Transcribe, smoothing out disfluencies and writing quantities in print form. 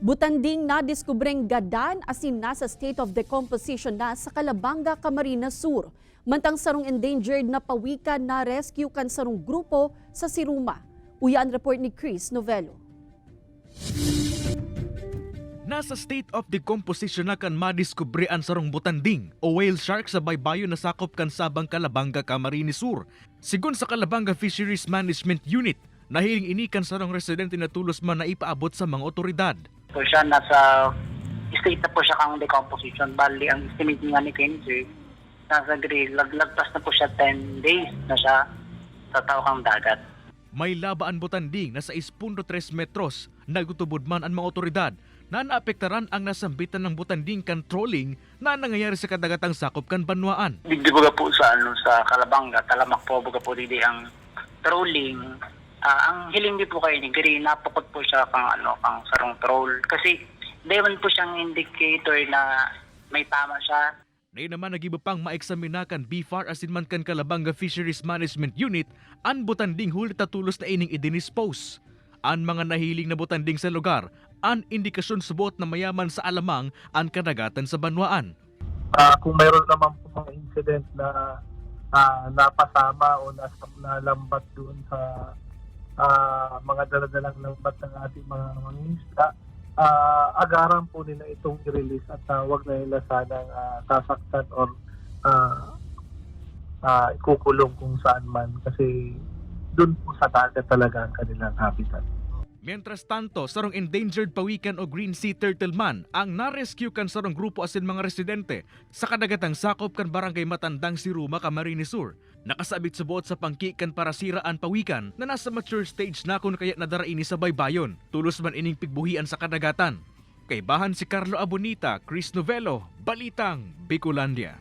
Butanding na diskubreng gadan asin nasa state of decomposition na sa Calabanga, Camarines Sur. Mantang sarong endangered na pawikan na rescue kan sarong grupo sa Siruma. Uyan report ni Chris Novello. Nasa state of decomposition na kan madiskubre ang sarong butanding o whale shark sa baybayon na sakop kan Sabang Calabanga, Camarines Sur. Sigun sa Calabanga Fisheries Management Unit, nahiling ini kan sarong residente na tulos man na ipaabot sa mga otoridad. So siya nasa state na po siya kang decomposition. Bali, ang estimate nga ni Kenzie, nasa lagpas na po siya 10 days na siya sa tawang dagat. May labaan butanding na sa 6.3 metros. Nagutubod man ang mga otoridad na naapektaran ang nasambitan ng butanding kan trolling na nangyayari sa kadagatang sakop kan Banwaan. Digdi baga po sa Calabanga, talamak po baga po didi ang trolling. Ang hiling di po kayo ni Gary, napukot po siya kang sarong troll. Kasi dewan po siyang indicator na may tama siya. Nay naman nagiba pang maeksamina kan BFAR asin man kan Calabanga Fisheries Management Unit ang butanding huli tatulos na ining idinispose. Ang mga nahiling na butanding sa lugar, ang indikasyon subot na mayaman sa alamang ang kadagatan sa Banwaan. Kung mayroon naman po mga incident na napasama o nalambat doon sa mga daladalang lambat ng ating mga mangingisda, agaran po nila itong i-release at wag na nila sanang sasaktan or ikukulong kung saan man kasi doon po sa dagat talaga ang kanilang habitat. Mientras tanto, sarong endangered pawikan o green sea turtle man ang na-rescue kan sarong grupo asin mga residente sa kadagatang sakop kan barangay Matandang Siruma, Camarines Sur. Nakasabit subuot sa pangkikan para siraan pawikan na nasa mature stage na kung kaya nadaraini sa baybayon. Tulos man ining pigbuhian sa kadagatan. Kay bahan si Carlo Abonita, Chris Novello, Balitang Bicolandia.